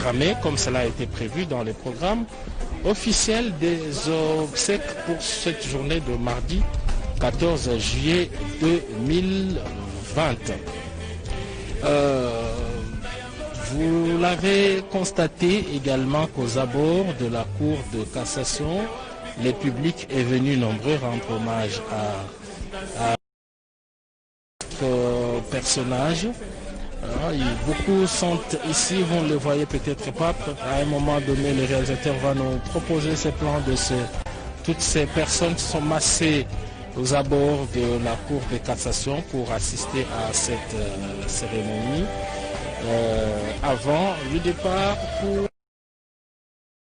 programmée, comme cela a été prévu dans les programmes officiels des obsèques pour cette journée de mardi 14 juillet 2020. Vous l'avez constaté également qu'aux abords de la Cour de cassation, le public est venu nombreux rendre hommage à notre personnage. Beaucoup sont ici, vous ne le voyez peut-être pas. À un moment donné, le réalisateur va nous proposer ces plans de toutes ces personnes qui sont massées aux abords de la Cour de cassation pour assister à cette cérémonie. Avant le départ pour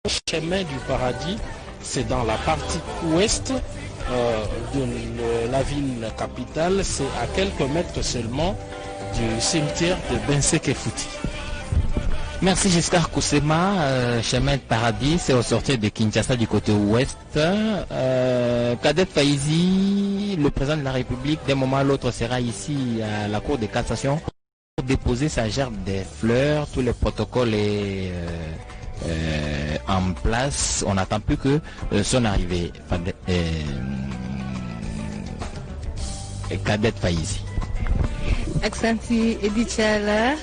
le chemin du paradis, c'est dans la partie ouest de la ville capitale, c'est à quelques mètres seulement du cimetière de Bensekefouti. Merci Giscard Koussema, chemin de paradis, c'est au sortir de Kinshasa du côté ouest. Cadet Faizi, le président de la République, d'un moment à l'autre sera ici à la Cour de cassation pour déposer sa gerbe des fleurs. Tout le protocole est en place. On n'attend plus que son arrivée. Cadet Faizi. Asante Edichala,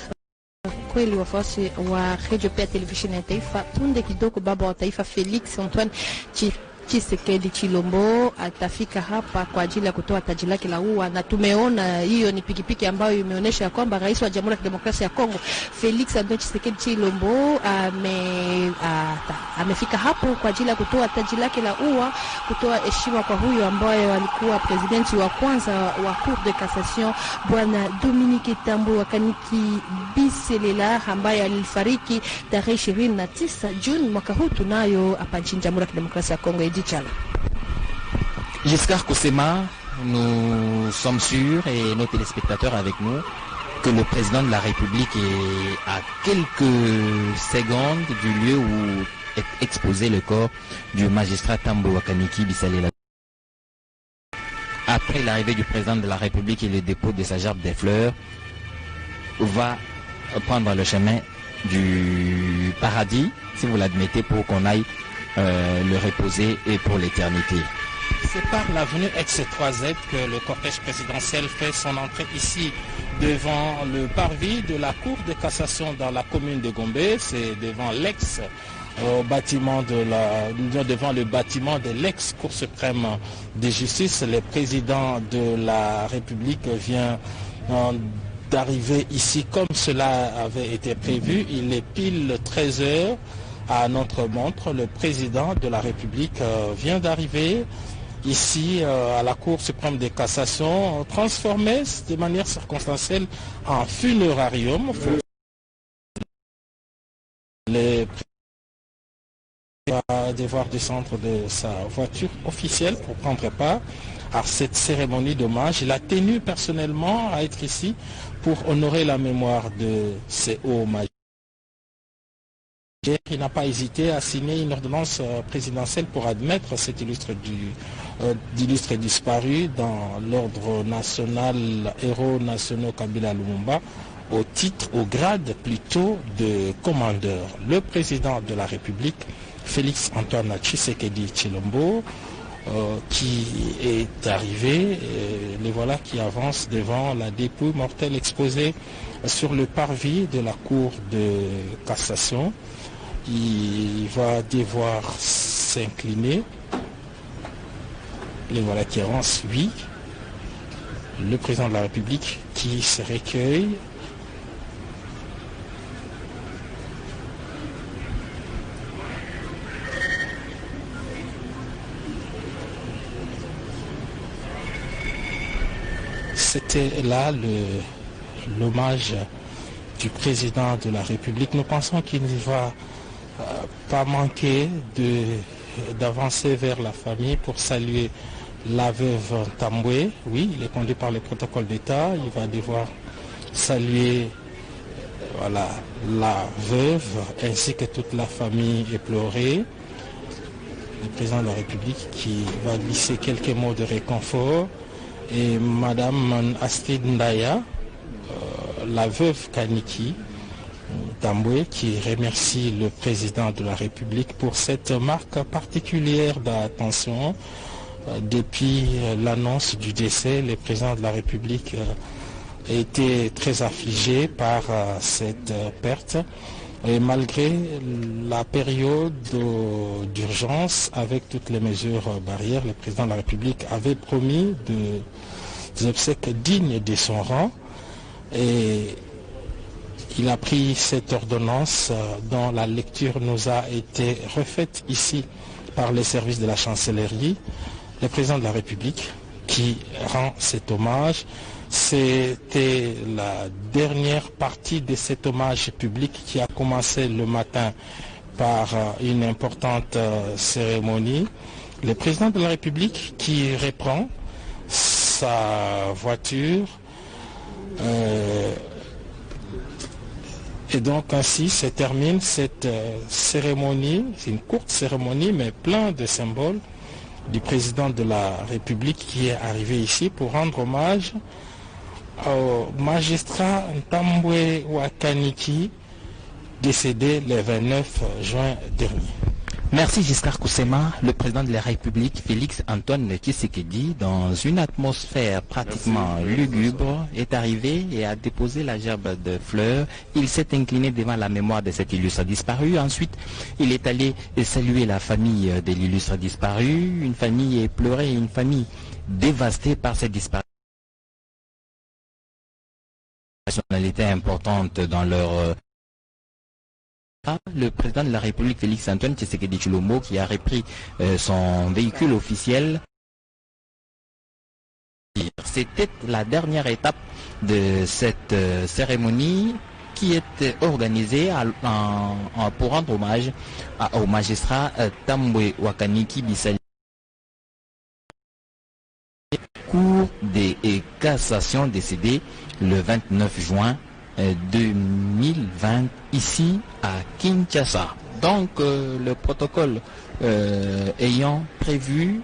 kweli wafuasi wa Radio Pia Televisheni ya Taifa, punde kidogo baba wa taifa Felix Antoine Tshisekedi Tshilombo atafika hapa kwa ajili ya kutoa taji lake la ua, na tumeona hiyo ni pikipiki ambayo imeonyesha kwamba rais wa Jamhuri ya Kidemokrasia ya Kongo Felix Antoine Tshisekedi Tshilombo amefika hapo kwa ajili ya kutoa taji lake la ua, kutoa heshima kwa huyo ambaye alikuwa presidenti wa kwanza wa Cour de Cassation bwana Dominique Tambo Wakaniki Biselela, ambaye alifariki tarehe 29 Juni mwaka huu. Tunayo hapa nchini Jamhuri ya Kidemokrasia ya Kongo. Giscard Koussema, nous sommes sûrs, et nos téléspectateurs avec nous, que le président de la République est à quelques secondes du lieu où est exposé le corps du magistrat Tambo Wakaniki Bisalela. Après l'arrivée du président de la République et le dépôt de sa gerbe des fleurs, va prendre le chemin du paradis, si vous l'admettez, pour qu'on aille le reposer et pour l'éternité. C'est par l'avenue Ex-3Z que le cortège présidentiel fait son entrée ici devant le parvis de la Cour de cassation dans la commune de Gombe. C'est devant devant le bâtiment de l'ex-Cour suprême de justice. Le président de la République vient d'arriver ici comme cela avait été prévu. Il est pile 13 heures. À notre montre, le président de la République vient d'arriver ici à la Cour suprême de cassation, transformé de manière circonstancielle en funérarium. Le président va devoir descendre de sa voiture officielle pour prendre part à cette cérémonie d'hommage. Il a tenu personnellement à être ici pour honorer la mémoire de ces hauts magistrats. Il n'a pas hésité à signer une ordonnance présidentielle pour admettre cet illustre disparu dans l'ordre national héros nationaux Kabila Lumumba au grade plutôt de commandeur. Le président de la République, Félix Antoine Tshisekedi Tshilombo, qui est arrivé, les voilà qui avancent devant la dépouille mortelle exposée sur le parvis de la Cour de cassation. Il va devoir s'incliner. Les voilà qui avancent, oui. Le président de la République qui se recueille. C'était là l'hommage du président de la République. Nous pensons qu'il ne va pas manquer d'avancer vers la famille pour saluer la veuve Tamboué. Oui, il est conduit par le protocole d'État. Il va devoir saluer la veuve ainsi que toute la famille éplorée. Le président de la République qui va glisser quelques mots de réconfort. Et Madame Astrid Ndaya, la veuve Kaniki Tambwe qui remercie le président de la République pour cette marque particulière d'attention. Depuis l'annonce du décès, le président de la République était très affligé par cette perte. Et malgré la période d'urgence, avec toutes les mesures barrières, le président de la République avait promis des obsèques dignes de son rang. Et il a pris cette ordonnance dont la lecture nous a été refaite ici par les services de la chancellerie. Le président de la République qui rend cet hommage. C'était la dernière partie de cet hommage public qui a commencé le matin par une importante cérémonie. Le président de la République qui reprend sa voiture et donc ainsi se termine cette cérémonie. C'est une courte cérémonie mais plein de symboles du président de la République qui est arrivé ici pour rendre hommage au magistrat Ntambwe Wakaniki décédé le 29 juin dernier. Merci Giscard Koussema. Le président de la République, Félix Antoine Tshisekedi, dans une atmosphère pratiquement lugubre, est arrivé et a déposé la gerbe de fleurs. Il s'est incliné devant la mémoire de cet illustre disparu. Ensuite, il est allé saluer la famille de l'illustre disparu, une famille éplorée, une famille dévastée par cette disparition. Personnalité importante dans leur le président de la République Félix Antoine Tshisekedi Tshilombo qui a repris son véhicule officiel. C'était la dernière étape de cette cérémonie qui est organisée pour rendre hommage au magistrat Tambwe Wakaniki Bisali. Cour des cassations décédé le 29 juin 2020 ici à Kinshasa. Donc le protocole ayant prévu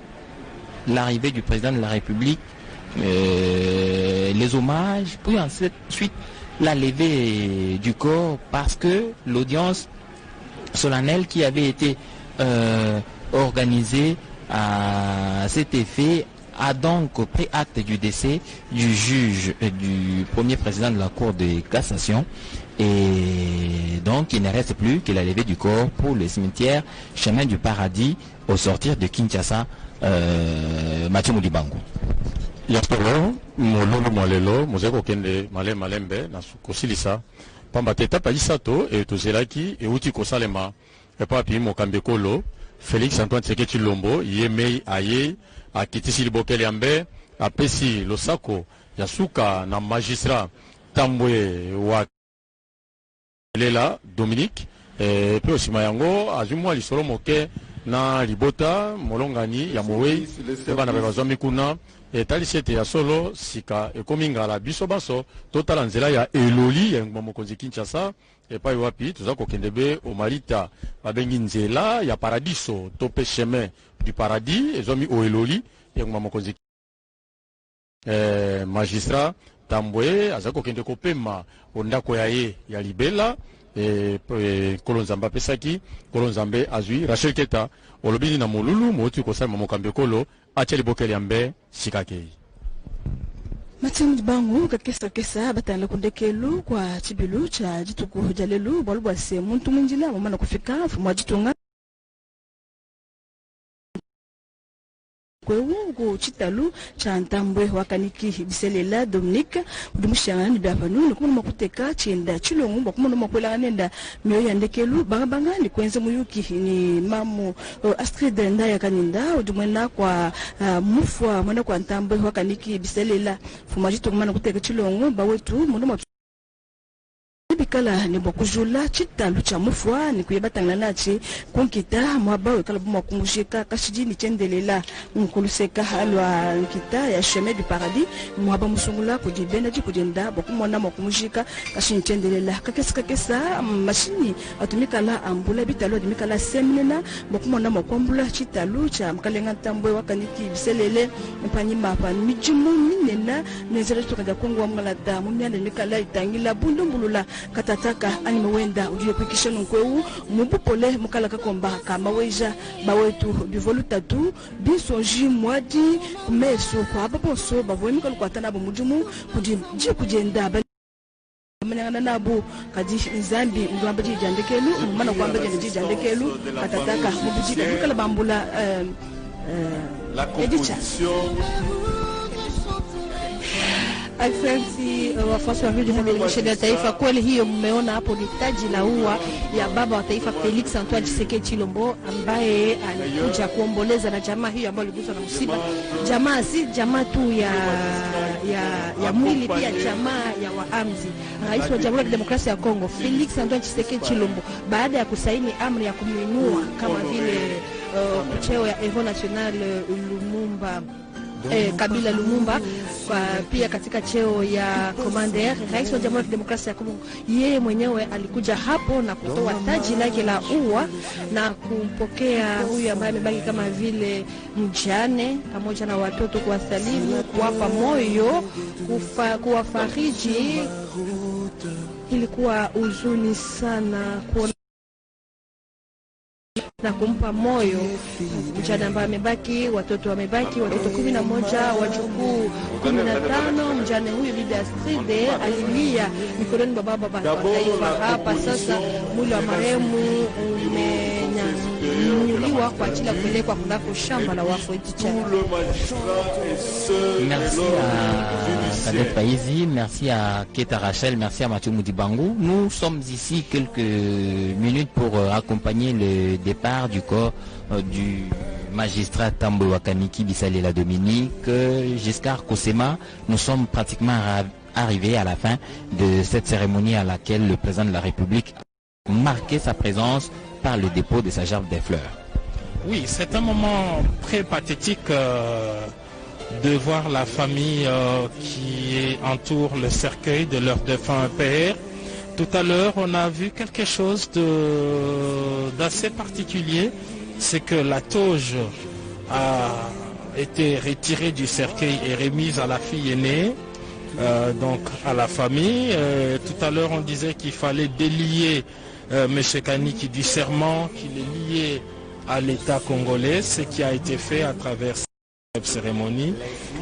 l'arrivée du président de la République, les hommages, puis ensuite la levée du corps parce que l'audience solennelle qui avait été organisée à cet effet a donc pris acte du décès du juge, du premier président de la Cour de cassation. Et donc il ne reste plus que la levée du corps pour le cimetière Chemin du Paradis au sortir de Kinshasa. Mathieu Moudibango. Yapolo, mololo molelo, mozeko kende malembe na kosilisa. Pamba teta pa isato et tozelaki et uti kosalema. Et pa pi mokambekolo, Félix Antoine Tshisekedi Tshilombo, yemei aye akitisi libokeli ambe apesi losako yasuka na magistrat Tambwe wa Lela Dominique et puis aussi mayango azumwa lisolo moke na libota molongani ya mowei bana bazami kuna etalisete ya solo sika ekomingala biso baso totala nzela ya eloli ya mokonzi Kinshasa epai wapi tuza kokendebe o marita babengi nzela ya paradiso tope chemin du paradis ezomi o eloli ya mokonzi magistrat Tambwe aza kokende kopema ondako ya ye ya libela Kolonzambe pesaki Kolonzambe azui Rachel Keta olobini na molulu moti kosala mokambe kolo acheli bokeli ambe sikakei Matimu bangu kakesa batala kundekelu kwa chibilu cha jituku jalelu balubwa se muntu mwinjila mwana kufika mwa jitunga kwewu chitalu cha Ntambwe Wakaniki Biselela Dominique udumushanga ni byapanu nokumu makuteka chenda chilongu bakumu makwela nenda myo yandekelu banga ni kwenze muyuki ni mamu Astrid Ndaya kaninda udumwena kwa mufwa mwana kwa Ntambwe Wakaniki Biselela fumajitu kumana kuteka chilongu bawetu mundu bikala ni bokujula chitalu cha mufwa ni kuyebatanga nachi kunkita mwabawe kala bumwakumbushika kashijini chendelela nkuluseka halwa nkita ya chemin du paradis mwaba musungula kujibenda jikujenda bokumona mwakumbushika kashini chendelela kakesa mashini atumikala ambula bitalo atumikala semnena bokumona mwakwambula chitalu cha mkalenga Ntambwe Wakaniki Biselele mpanyi mapa mijumu minena nezere tukanja kongo wa mgalata mumiana mikala itangila bundumbulula katataka ani mawenda ujue kwikishano kweu mubupole mukala kakomba kama weja bawetu bivolu tatu bisonji mwadi kumeso kwa baboso bavweni kalkwatana bomujumu kujenda manyangana nabo kadi nzambi ngwamba jijandekelu mana kwamba jijandekelu katataka mubujika kala bambula la composition. Asante wafuasi wa Radio Televisheni ya Taifa, kweli hiyo mmeona hapo ni taji la ua ya baba wa taifa Felix Antoine Tshisekedi Tshilombo, ambaye alikuja kuomboleza na jamaa hiyo ambayo iliguswa na msiba. Jamaa si jamaa tu ya mwili, pia jamaa ya waamzi. Rais wa Jamhuri ya Kidemokrasia ya Kongo Felix Antoine Tshisekedi Tshilombo, baada ya kusaini amri ya kumwinua kama vile cheo ya Héros National Lumumba Kabila Lumumba, pia katika cheo ya commander, rais wa Jamhuri ya Kidemokrasia ya Kongo yeye mwenyewe alikuja hapo na kutoa taji lake la ua na kumpokea huyu ambaye amebaki kama vile mjane pamoja na watoto, kuwasalimu, kuwapa moyo, kuwafariji. Ilikuwa huzuni sana kuona na kumpa moyo mjane ambaye amebaki, watoto wamebaki, watoto 11, wajukuu 15. Mjane huyu bibi Astrid alilia mikononi mwa baba wa taifa. Hapa sasa mwili wa marehemu umenyanyuliwa kwa ajili ya kupelekwa kunako shamba la wafu. Merci à Kadette Faizi, merci à Keta Rachel, merci à Mathieu Moudibangou. Nous sommes ici quelques minutes pour accompagner le départ du corps du magistrat Tambo Wakaniki Bisalela Dominique, Giscard Kosema. Nous sommes pratiquement arrivés à la fin de cette cérémonie à laquelle le président de la République a marqué sa présence par le dépôt de sa gerbe des fleurs. Oui, c'est un moment très pathétique de voir la famille qui entoure le cercueil de leur défunt père. Tout à l'heure, on a vu quelque chose d'assez particulier, c'est que la toge a été retirée du cercueil et remise à la fille aînée, donc à la famille. Tout à l'heure, on disait qu'il fallait délier M. Kaniki du serment qu'il est lié à l'État congolais, ce qui a été fait à travers cette cérémonie.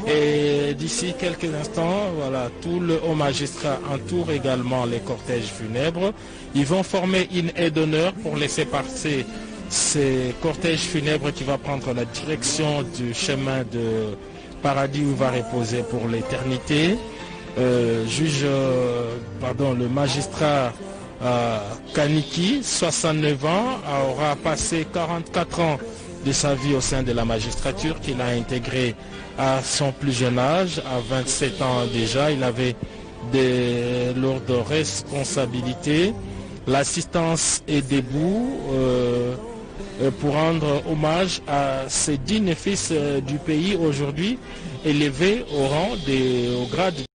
Et d'ici quelques instants, voilà, tout le haut magistrat entoure également les cortèges funèbres. Ils vont former une haie d'honneur pour laisser passer ces cortèges funèbres qui va prendre la direction du chemin de paradis où il va reposer pour l'éternité. Le magistrat Kaniki, 69 ans, aura passé 44 ans de sa vie au sein de la magistrature qu'il a intégré à son plus jeune âge, à 27 ans déjà. Il avait de lourdes responsabilités. L'assistance est debout pour rendre hommage à ces dignes fils du pays aujourd'hui élevés au grade